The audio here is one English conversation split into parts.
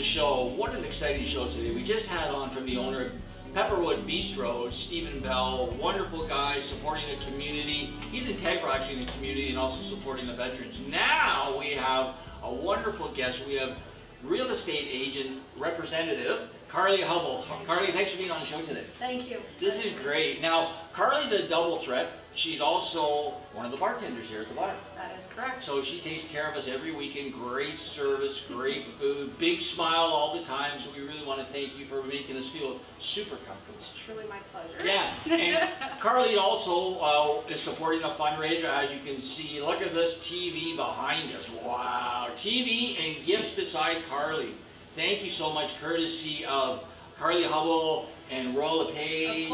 show. What an exciting show today. We just had on from the owner of Pepperwood Bistro, Stephen Bell, wonderful guy supporting the community. He's integral actually in the community and also supporting the veterans. Now we have a wonderful guest. We have real estate agent representative, Carley HubbelL. Carley, thanks for being on the show today. Thank you. This is great. Now, Carley's a double threat. She's also one of the bartenders here at the bar. That is correct. So she takes care of us every weekend. Great service, great food, big smile all the time. So we really want to thank you for making us feel super comfortable. It's truly my pleasure. Yeah, and Carley also is supporting a fundraiser. As you can see, look at this TV behind us. Wow, TV and gifts beside Carley. Thank you so much, courtesy of Carley HubbelL and Royal LePage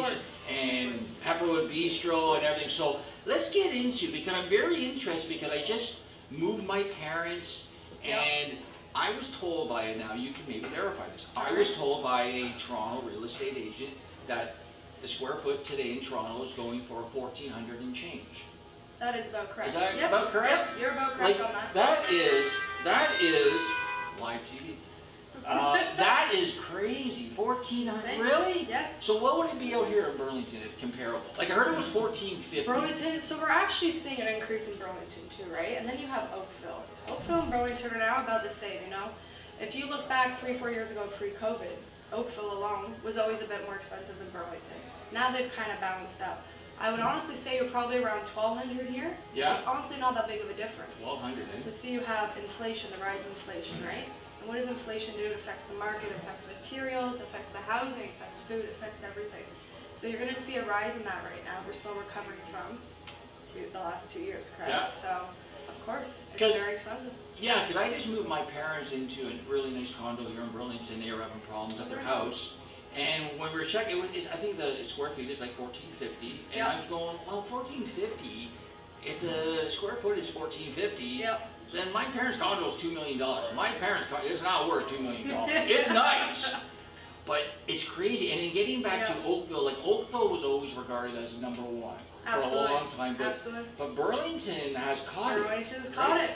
and Pepperwood Bistro and everything. So let's get into, because I'm very interested, because I just moved my parents and I was told by, now you can maybe verify this, I was told by a Toronto real estate agent that the square foot today in Toronto is going for $1,400 and change. That is about correct. Is that about correct? Yep, you're about correct on that. That is live TV. That is crazy. 1,400, really? Yes. So what would it be out here in Burlington if comparable? Like I heard it was 1,450. Burlington, so we're actually seeing an increase in Burlington too, right? And then you have Oakville. Oakville and Burlington are now about the same, you know? If you look back 3-4 years ago pre-COVID, Oakville alone was always a bit more expensive than Burlington. Now they've kind of balanced out. I would honestly say you're probably around 1,200 here. Yeah. It's honestly not that big of a difference. 1,200, eh? But see, you have inflation, the rise of inflation, right? And what does inflation do? It affects the market, it affects materials, it affects the housing, it affects food, it affects everything. So you're going to see a rise in that right now. We're still recovering from the last 2 years, correct? Yeah. So, of course, it's very expensive. Yeah, because I just moved my parents into a really nice condo here in Burlington. They were having problems at their house. And when we were checking, I think the square feet is like 1,450. And I was going, well, 1,450, if the square foot is 1,450, then my parents' condo is $2 million. My parents' condo is not worth $2 million. It's nice, but it's crazy. And then getting back to Oakville, like Oakville was always regarded as number one for a long time. But Burlington has caught it. Burlington's caught it.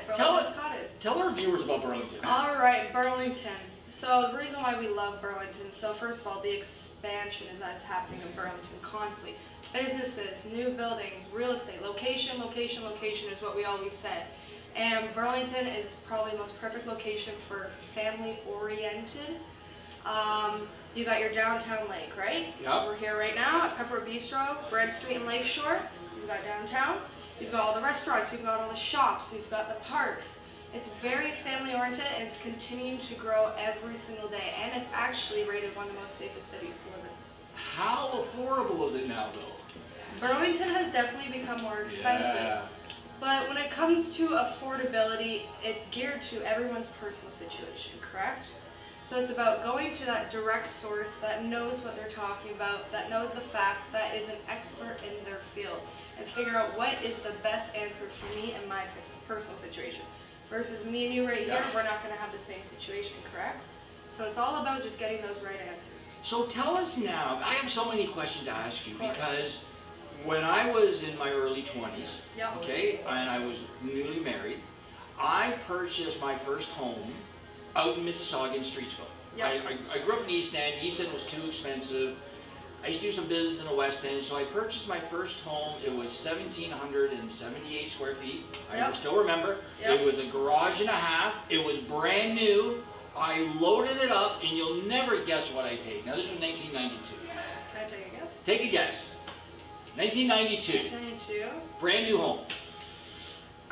Tell our viewers about Burlington. All right, Burlington. So the reason why we love Burlington, so first of all, the expansion that's happening in Burlington constantly. Businesses, new buildings, real estate, location, location, location is what we always said. And Burlington is probably the most perfect location for family-oriented. You got your downtown lake, right? Yep. We're here right now at Pepperwood Bistro, Brand Street and Lakeshore. You've got downtown. You've got all the restaurants. You've got all the shops. You've got the parks. It's very family-oriented, and it's continuing to grow every single day. And it's actually rated one of the most safest cities to live in. How affordable is it now, though? Burlington has definitely become more expensive. Yeah. But when it comes to affordability, it's geared to everyone's personal situation, correct? So it's about going to that direct source that knows what they're talking about, that knows the facts, that is an expert in their field, and figure out what is the best answer for me and my personal situation. Versus me and you right here, we're not going to have the same situation, correct? So it's all about just getting those right answers. So tell us now, I have so many questions to ask you, because when I was in my early 20s, okay, and I was newly married, I purchased my first home out in Mississauga in Streetsville. I grew up in East End. East End was too expensive. I used to do some business in the West End, so I purchased my first home. It was 1,778 square feet. I still remember. It was a garage and a half. It was brand new. I loaded it up, and you'll never guess what I paid. Now, this was 1992. Can I take a guess? Take a guess. 1992. 1992. Brand new home.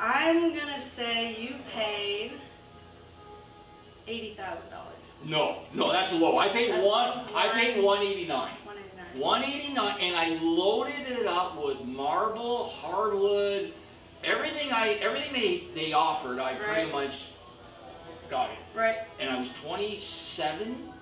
I'm going to say you paid $80,000. No, that's low. I paid I paid 189. 189, and I loaded it up with marble, hardwood, everything they offered. I pretty much got it. Right. And I was 27,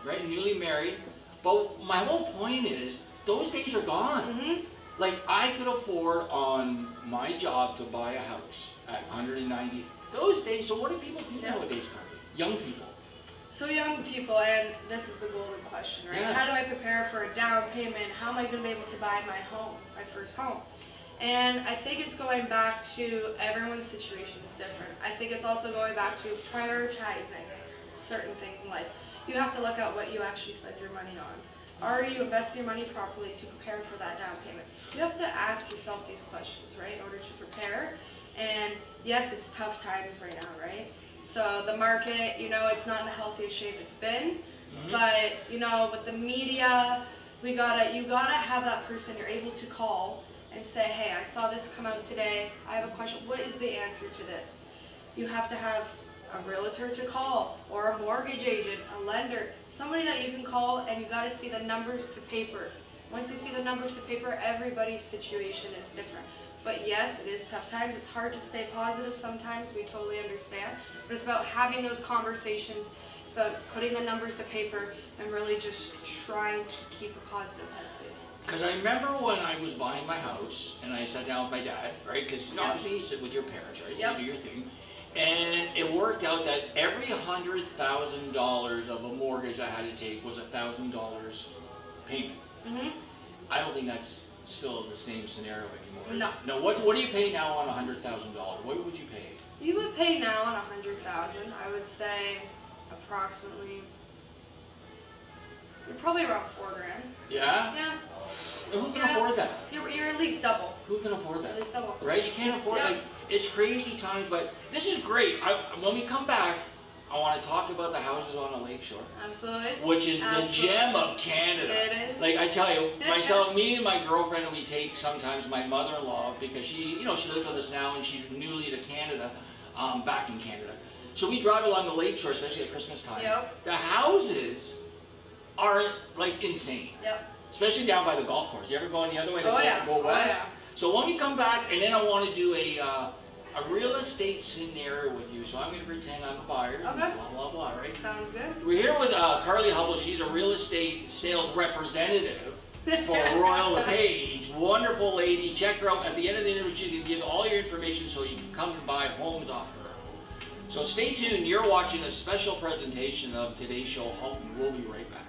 right, newly married. But my whole point is, those days are gone. Like I could afford on my job to buy a house at 190. Those days. So what do people do nowadays, Carley? Young people. So young people, and this is the golden question, right? How do I prepare for a down payment? How am I going to be able to buy my home, my first home? And I think it's going back to everyone's situation is different. I think it's also going back to prioritizing. certain things in life. You have to look at what you actually spend your money on. Are you investing your money properly to prepare for that down payment? You have to ask yourself these questions, right, in order to prepare. And yes, it's tough times right now, right? So the market, you know, it's not in the healthiest shape it's been. But, you know, with the media, you gotta have that person you're able to call and say, hey, I saw this come out today. I have a question. What is the answer to this? You have to have a realtor to call, or a mortgage agent, a lender, somebody that you can call, and you got to see the numbers to paper. Once you see the numbers to paper, everybody's situation is different. But yes, it is tough times. It's hard to stay positive sometimes. We totally understand. But it's about having those conversations. It's about putting the numbers to paper and really just trying to keep a positive headspace. Because I remember when I was buying my house and I sat down with my dad, right? Because obviously you sit with your parents, right? You do your thing. And it worked out that every $100,000 of a mortgage I had to take was $1,000 payment. I don't think that's still the same scenario anymore. No. What do you pay now on $100,000? What would you pay? You would pay now on $100,000. I would say approximately. You're probably around $4,000. Yeah. Yeah. And who can afford that? You're at least double. Who can afford that? At least double. Right? You can't afford like it's crazy times, but this is great. When we come back, I want to talk about the houses on a lakeshore. Absolutely. Which is the gem of Canada. It is. Like I tell you, myself, me and my girlfriend, we take sometimes my mother-in-law because she lives with us now and she's newly to Canada, back in Canada. So we drive along the lakeshore, especially at Christmas time. The houses are like insane. Especially down by the golf course. You ever go on the other way to go west? So when we come back, and then I want to do a real estate scenario with you. So I'm going to pretend I'm a buyer. Blah, blah, blah, right? Sounds good. We're here with Carley HubbelL. She's a real estate sales representative for Royal LePage. Wonderful lady. Check her out. At the end of the interview, she can give all your information so you can come and buy homes off her. So stay tuned. You're watching a special presentation of today's show. We'll be right back.